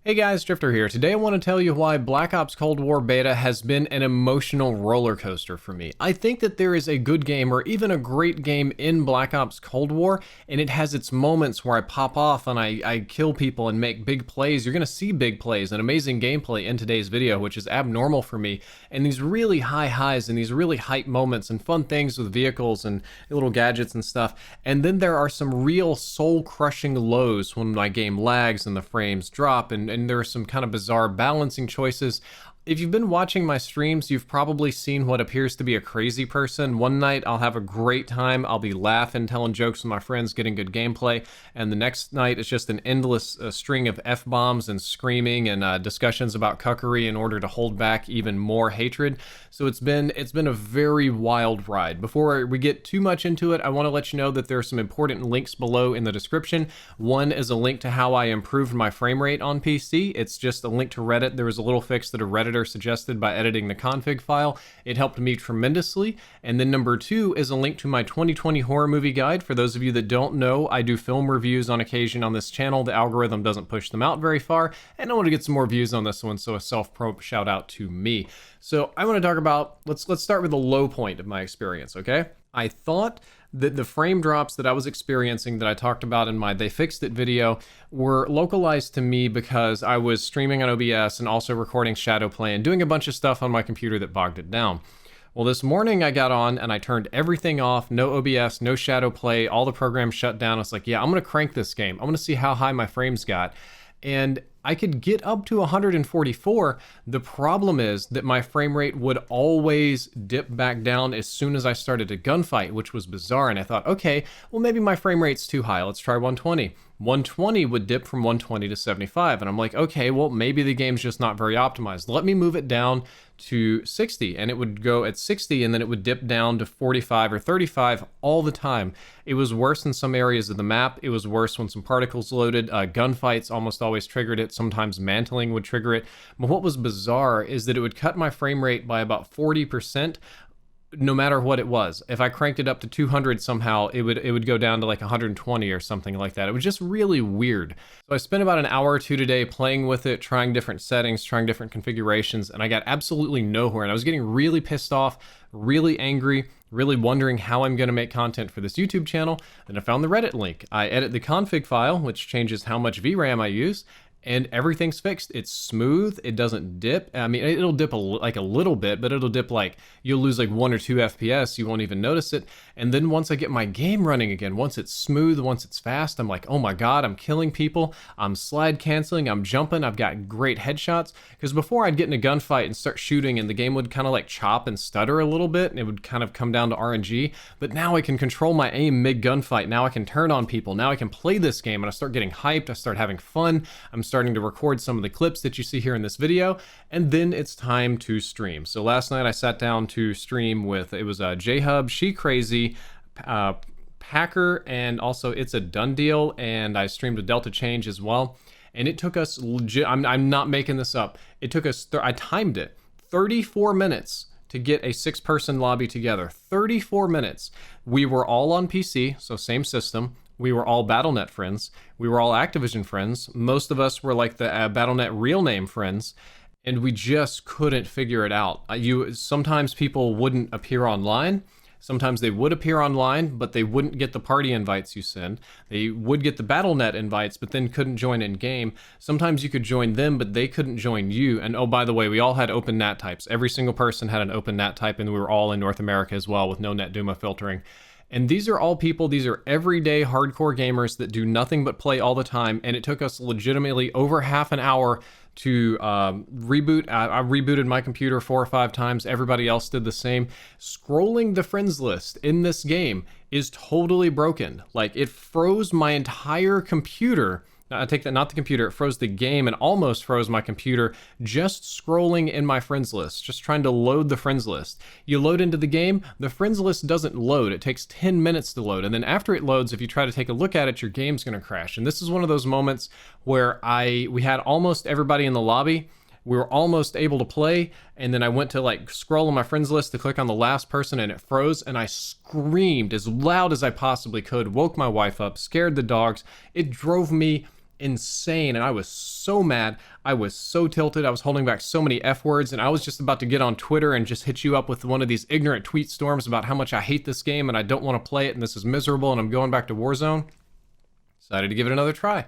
Hey guys, Drifter here. Today I want to tell you why Black Ops Cold War Beta has been an emotional roller coaster for me. I think that there is a good game or even a great game in Black Ops Cold War, and it has its moments where I pop off and I kill people and make big plays. You're going to see big plays and amazing gameplay in today's video, which is abnormal for me, and these really high highs and these really hype moments and fun things with vehicles and little gadgets and stuff. And then there are some real soul-crushing lows when my game lags and the frames drop, and there are some kind of bizarre balancing choices. If you've been watching my streams, you've probably seen what appears to be a crazy person. One night I'll have a great time, I'll be laughing, telling jokes with my friends, getting good gameplay, and the next night it's just an endless string of F-bombs and screaming and discussions about cuckery in order to hold back even more hatred. So it's been a very wild ride. Before we get too much into it, I want to let you know that there are some important links below in the description. One is a link to how I improved my frame rate on PC. It's just a link to Reddit. There was a little fix that a Redditor suggested by editing the config file. It helped me tremendously. And then number two is a link to my 2020 horror movie guide. For those of you that don't know, I do film reviews on occasion on this channel. The algorithm doesn't push them out very far, and I want to get some more views on this one, so a self-pro shout out to me. So I want to talk about, let's start with the low point of my experience, okay? I thought that the frame drops that I was experiencing that I talked about in my They Fixed It video were localized to me because I was streaming on OBS and also recording Shadowplay and doing a bunch of stuff on my computer that bogged it down. Well, this morning I got on and I turned everything off, no OBS, no Shadowplay, all the programs shut down. I was like, yeah, I'm gonna crank this game. I'm gonna see how high my frames got. And I could get up to 144. The problem is that my frame rate would always dip back down as soon as I started a gunfight, which was bizarre. And I thought, okay, well, maybe my frame rate's too high. Let's try 120. 120 would dip from 120 to 75. And I'm like, okay, well, maybe the game's just not very optimized. Let me move it down to 60. And it would go at 60 and then it would dip down to 45 or 35 all the time. It was worse in some areas of the map. It was worse when some particles loaded. Gunfights almost always triggered it. Sometimes mantling would trigger it. But what was bizarre is that it would cut my frame rate by about 40%. No matter what it was. If I cranked it up to 200 somehow, it would go down to like 120 or something like that. It was just really weird. So I spent about an hour or two today playing with it, trying different settings, trying different configurations, and I got absolutely nowhere. And I was getting really pissed off, really angry, really wondering how I'm going to make content for this YouTube channel. Then I found the Reddit link. I edit the config file, which changes how much VRAM I use, and everything's fixed. It's smooth. It doesn't dip. I mean, it'll dip like a little bit, but it'll dip like, you'll lose like 1 or 2 FPS. You won't even notice it. And then once I get my game running again, once it's smooth, once it's fast, I'm like, oh my God, I'm killing people. I'm slide canceling. I'm jumping. I've got great headshots. Because before I'd get in a gunfight and start shooting and the game would kind of like chop and stutter a little bit and it would kind of come down to RNG. But now I can control my aim mid gunfight. Now I can turn on people. Now I can play this game and I start getting hyped. I start having fun. I'm starting to record some of the clips that you see here in this video, and then it's time to stream. So last night I sat down to stream with, it was J-Hub, She Crazy, Packer, and also It's a Done Deal, and I streamed with Delta Change as well. And it took us legit, I'm not making this up, it took us, I timed it, 34 minutes to get a 6-person lobby together. 34 minutes. We were all on PC, so same system. We were all Battle.net friends. We were all Activision friends. Most of us were like the Battle.net real name friends, and we just couldn't figure it out. Sometimes people wouldn't appear online. Sometimes they would appear online, but they wouldn't get the party invites you send. They would get the Battle.net invites, but then couldn't join in game. Sometimes you could join them, but they couldn't join you. And oh, by the way, we all had open NAT types. Every single person had an open NAT type, and we were all in North America as well with no NetDuma filtering. And these are all people, these are everyday hardcore gamers that do nothing but play all the time, and it took us legitimately over half an hour to reboot. I rebooted my computer 4 or 5 times, everybody else did the same. Scrolling the friends list in this game is totally broken. Like, it froze my entire computer. I take that, not the computer, it froze the game and almost froze my computer just scrolling in my friends list, just trying to load the friends list. You load into the game, the friends list doesn't load. It takes 10 minutes to load. And then after it loads, if you try to take a look at it, your game's gonna crash. And this is one of those moments where we had almost everybody in the lobby. We were almost able to play, and then I went to like scroll on my friends list to click on the last person, and it froze, and I screamed as loud as I possibly could, woke my wife up, scared the dogs. It drove me insane, and I was so mad. I was so tilted. I was holding back so many F words, and I was just about to get on Twitter and just hit you up with one of these ignorant tweet storms about how much I hate this game and I don't want to play it and this is miserable and I'm going back to Warzone. Decided to give it another try.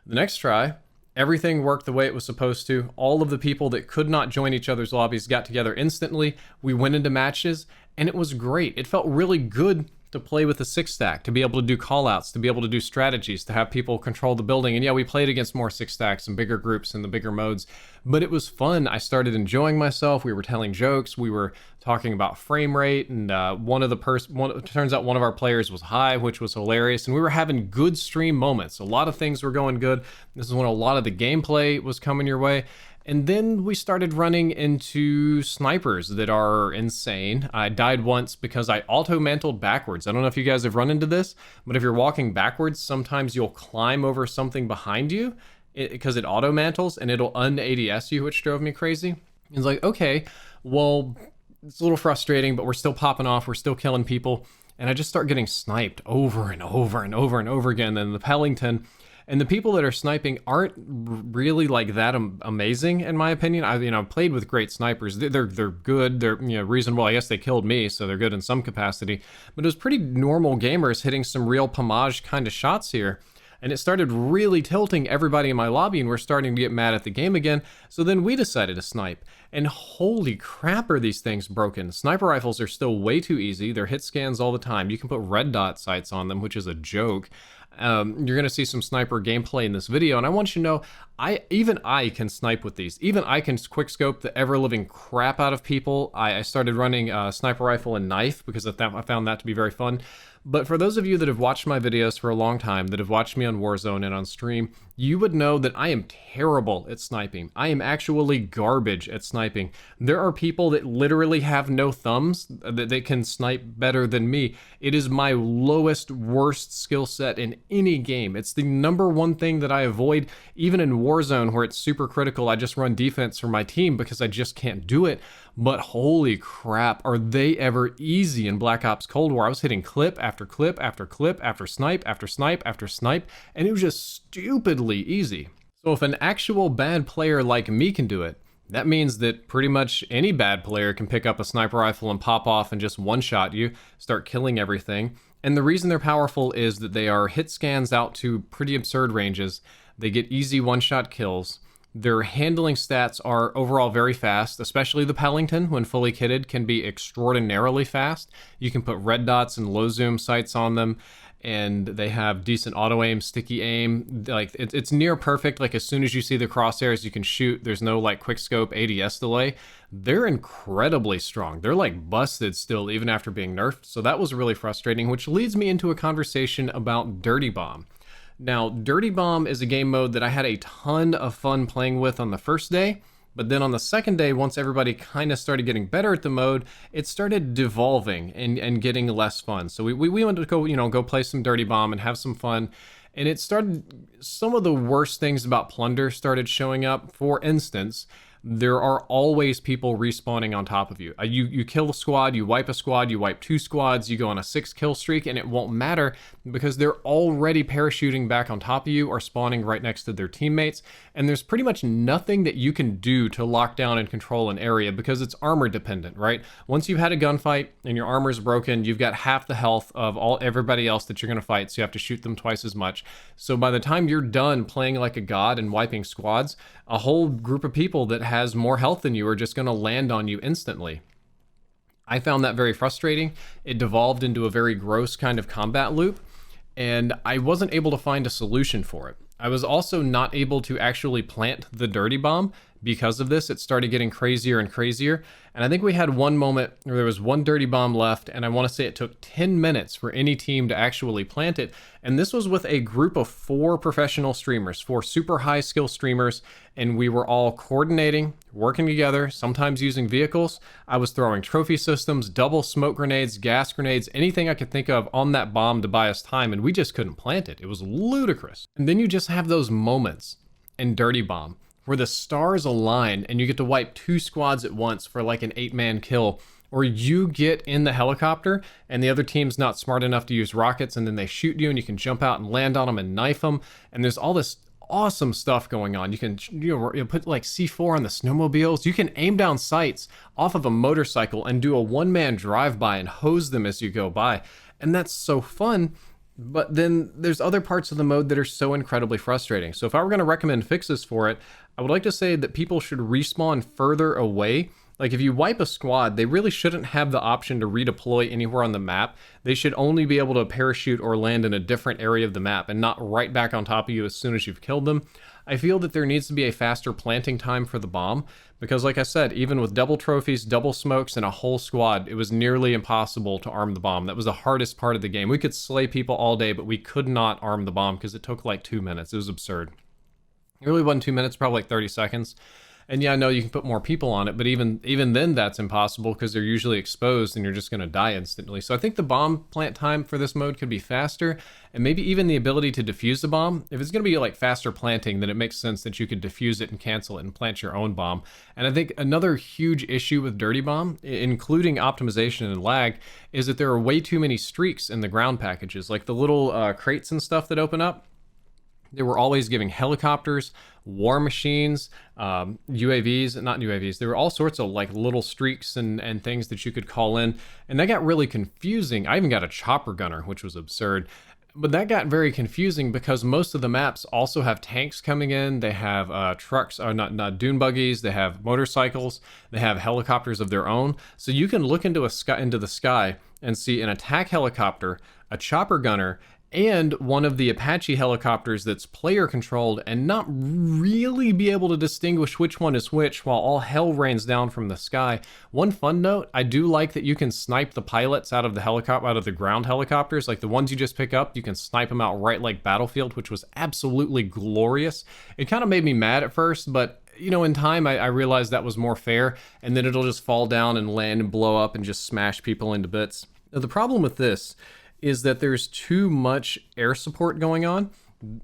The next try, everything worked the way it was supposed to. All of the people that could not join each other's lobbies got together instantly. We went into matches, and it was great. It felt really good to play with a 6-stack, to be able to do callouts, to be able to do strategies, to have people control the building. And yeah, we played against more 6-stacks and bigger groups and the bigger modes, but it was fun. I started enjoying myself. We were telling jokes. We were talking about frame rate, and it turns out one of our players was high, which was hilarious. And we were having good stream moments. A lot of things were going good. This is when a lot of the gameplay was coming your way. And then we started running into snipers that are insane. I died once because I auto-mantled backwards. I don't know if you guys have run into this, but if you're walking backwards, sometimes you'll climb over something behind you because it auto-mantles and it'll un-ADS you, which drove me crazy. It's like, okay, well, it's a little frustrating, but we're still popping off. We're still killing people. And I just start getting sniped over and over and over and over again. Then the Pellington. And the people that are sniping aren't really like that amazing, in my opinion. I played with great snipers. They're good. They're reasonable. I guess they killed me, so they're good in some capacity. But it was pretty normal gamers hitting some real Pomage kind of shots here. And it started really tilting everybody in my lobby, and we're starting to get mad at the game again. So then we decided to snipe. And holy crap, are these things broken. Sniper rifles are still way too easy. They're hit scans all the time. You can put red dot sights on them, which is a joke. You're going to see some sniper gameplay in this video, and I want you to know, even I can snipe with these. Even I can quickscope the ever-living crap out of people. I started running sniper rifle and knife because I found that to be very fun. But for those of you that have watched my videos for a long time, that have watched me on Warzone and on stream, you would know that I am terrible at sniping. I am actually garbage at sniping. There are people that literally have no thumbs that they can snipe better than me. It is my lowest, worst skill set in any game. It's the number one thing that I avoid, even in Warzone where it's super critical. I just run defense for my team because I just can't do it. But holy crap, are they ever easy in Black Ops Cold War. I was hitting clip after clip after clip after snipe after snipe after snipe, and it was just stupidly easy. So if an actual bad player like me can do it, that means that pretty much any bad player can pick up a sniper rifle and pop off and just one-shot you, start killing everything. And the reason they're powerful is that they are hit scans out to pretty absurd ranges. They get easy one-shot kills. Their handling stats are overall very fast, especially the Pellington, when fully kitted, can be extraordinarily fast. You can put red dots and low zoom sights on them, and they have decent auto aim, sticky aim. Like it's near perfect. Like as soon as you see the crosshairs, you can shoot. There's no like quick scope ADS delay. They're incredibly strong. They're like busted still, even after being nerfed. So that was really frustrating, which leads me into a conversation about Dirty Bomb. Now, Dirty Bomb is a game mode that I had a ton of fun playing with on the first day, but then on the second day, once everybody kind of started getting better at the mode, it started devolving and getting less fun. So we wanted to go play some Dirty Bomb and have some fun. And it started, some of the worst things about Plunder started showing up. For instance, there are always people respawning on top of you. You kill a squad, you wipe a squad, you wipe 2 squads, you go on a 6-kill streak, and it won't matter because they're already parachuting back on top of you or spawning right next to their teammates. And there's pretty much nothing that you can do to lock down and control an area because it's armor dependent, right? Once you've had a gunfight and your armor is broken, you've got half the health of everybody else that you're going to fight, so you have to shoot them twice as much. So by the time you're done playing like a god and wiping squads, a whole group of people that has more health than you are just going to land on you instantly. I found that very frustrating. It devolved into a very gross kind of combat loop, and I wasn't able to find a solution for it. I was also not able to actually plant the Dirty Bomb because of this. It started getting crazier and crazier. And I think we had one moment where there was one Dirty Bomb left, and I want to say it took 10 minutes for any team to actually plant it. And this was with a group of 4 professional streamers, 4 super high skill streamers, and we were all coordinating, working together, sometimes using vehicles. I was throwing trophy systems, double smoke grenades, gas grenades, anything I could think of on that bomb to buy us time, and we just couldn't plant it. It was ludicrous. And then you just have those moments in Dirty Bomb where the stars align and you get to wipe 2 squads at once for like an 8-man kill, or you get in the helicopter and the other team's not smart enough to use rockets, and then they shoot you and you can jump out and land on them and knife them. And there's all this awesome stuff going on. You can you put like C4 on the snowmobiles. You can aim down sights off of a motorcycle and do a one-man drive-by and hose them as you go by. And that's so fun. But then there's other parts of the mode that are so incredibly frustrating. So if I were going to recommend fixes for it, I would like to say that people should respawn further away. Like if you wipe a squad, they really shouldn't have the option to redeploy anywhere on the map. They should only be able to parachute or land in a different area of the map and not right back on top of you as soon as you've killed them. I feel that there needs to be a faster planting time for the bomb because, like I said, even with double trophies, double smokes, and a whole squad, it was nearly impossible to arm the bomb. That was the hardest part of the game. We could slay people all day, but we could not arm the bomb because it took like 2 minutes. It was absurd. It really wasn't 2 minutes, probably like 30 seconds. And yeah, I know you can put more people on it, but even then that's impossible because they're usually exposed and you're just going to die instantly. So I think the bomb plant time for this mode could be faster, and maybe even the ability to defuse the bomb. If it's going to be like faster planting, then it makes sense that you could defuse it and cancel it and plant your own bomb. And I think another huge issue with Dirty Bomb, including optimization and lag, is that there are way too many streaks in the ground packages, like the little crates and stuff that open up. They were always giving helicopters, war machines, UAVs, not UAVs. There were all sorts of like little streaks and things that you could call in. And that got really confusing. I even got a chopper gunner, which was absurd. But that got very confusing because most of the maps also have tanks coming in. They have trucks, or not dune buggies. They have motorcycles. They have helicopters of their own. So you can look into the sky and see an attack helicopter, a chopper gunner, and one of the Apache helicopters that's player controlled and not really be able to distinguish which one is which while all hell rains down from the sky. One fun note, I do like that you can snipe the pilots out of the ground helicopters, like the ones you just pick up, you can snipe them out right like Battlefield, which was absolutely glorious. It kind of made me mad at first, but you know, in time, I realized that was more fair, and then it'll just fall down and land and blow up and just smash people into bits. Now, the problem with this is that there's too much air support going on,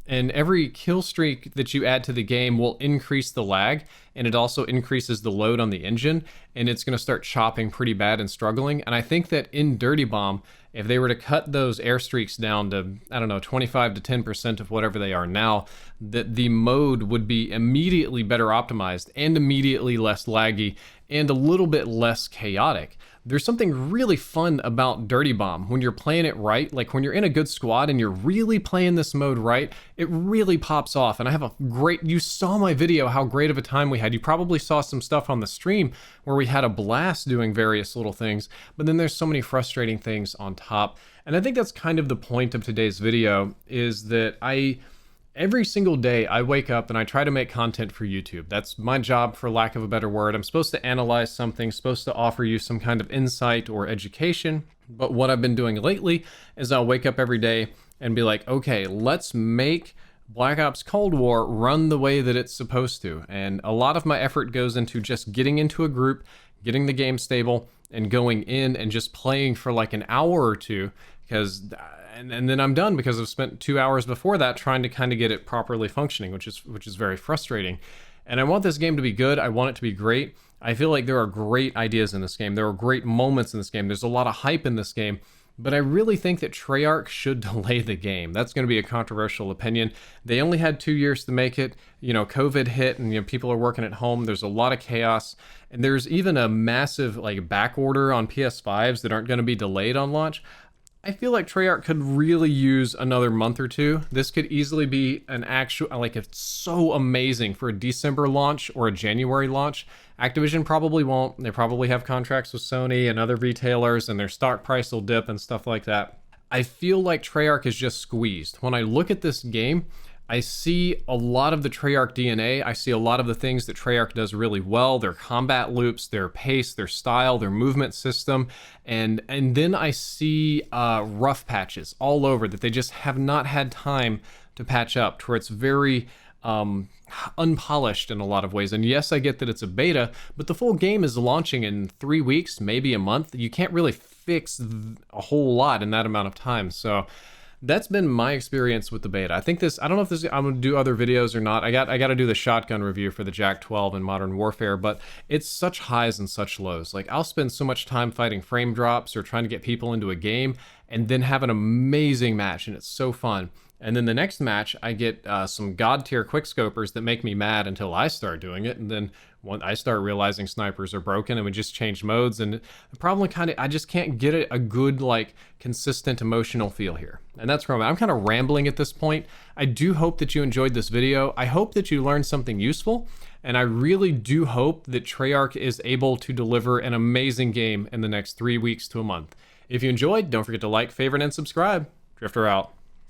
and every kill streak that you add to the game will increase the lag, and it also increases the load on the engine, and it's going to start chopping pretty bad and struggling. And I think that in Dirty Bomb, if they were to cut those airstreaks down to, I don't know, 25 to 10% of whatever they are now, that the mode would be immediately better optimized and immediately less laggy and a little bit less chaotic. There's something really fun about Dirty Bomb when you're playing it right. Like when you're in a good squad and you're really playing this mode right, it really pops off. And I have you saw my video, how great of a time we had. You probably saw some stuff on the stream where we had a blast doing various little things, but then there's so many frustrating things on top. And I think that's kind of the point of today's video, is that every single day I wake up and I try to make content for YouTube. That's my job, for lack of a better word. I'm supposed to analyze something, supposed to offer you some kind of insight or education. But what I've been doing lately is I'll wake up every day and be like, okay, let's make Black Ops Cold War run the way that it's supposed to. And a lot of my effort goes into just getting into a group, getting the game stable, and going in and just playing for like an hour or two, because and then I'm done, because I've spent 2 hours before that trying to kind of get it properly functioning, which is very frustrating. And I want this game to be good. I want it to be great. I feel like there are great ideas in this game. There are great moments in this game. There's a lot of hype in this game. But I really think that Treyarch should delay the game. That's going to be a controversial opinion. They only had 2 years to make it. You know, COVID hit and people are working at home. There's a lot of chaos. And there's even a massive like back order on PS5s that aren't going to be delayed on launch. I feel like Treyarch could really use another month or two. This could easily be an actual, like, it's so amazing for a December launch or a January launch. Activision probably won't. They probably have contracts with Sony and other retailers, and their stock price will dip and stuff like that. I feel like Treyarch is just squeezed. When I look at this game, I see a lot of the Treyarch DNA. I see a lot of the things that Treyarch does really well, their combat loops, their pace, their style, their movement system. And then I see rough patches all over that they just have not had time to patch up, to where it's very unpolished in a lot of ways. And yes, I get that it's a beta, but the full game is launching in 3 weeks, maybe a month. You can't really fix a whole lot in that amount of time. So that's been my experience with the beta. I don't know if I'm gonna do other videos or not. I got to do the shotgun review for the Jak-12 in Modern Warfare, but it's such highs and such lows. Like, I'll spend so much time fighting frame drops or trying to get people into a game and then have an amazing match, and it's so fun. And then the next match, I get some god tier quickscopers that make me mad until I start doing it. And then when I start realizing snipers are broken and we just changed modes. And the problem I just can't get a good, like, consistent emotional feel here. And that's where I'm kind of rambling at this point. I do hope that you enjoyed this video. I hope that you learned something useful. And I really do hope that Treyarch is able to deliver an amazing game in the next 3 weeks to a month. If you enjoyed, don't forget to like, favorite, and subscribe. Drifter out.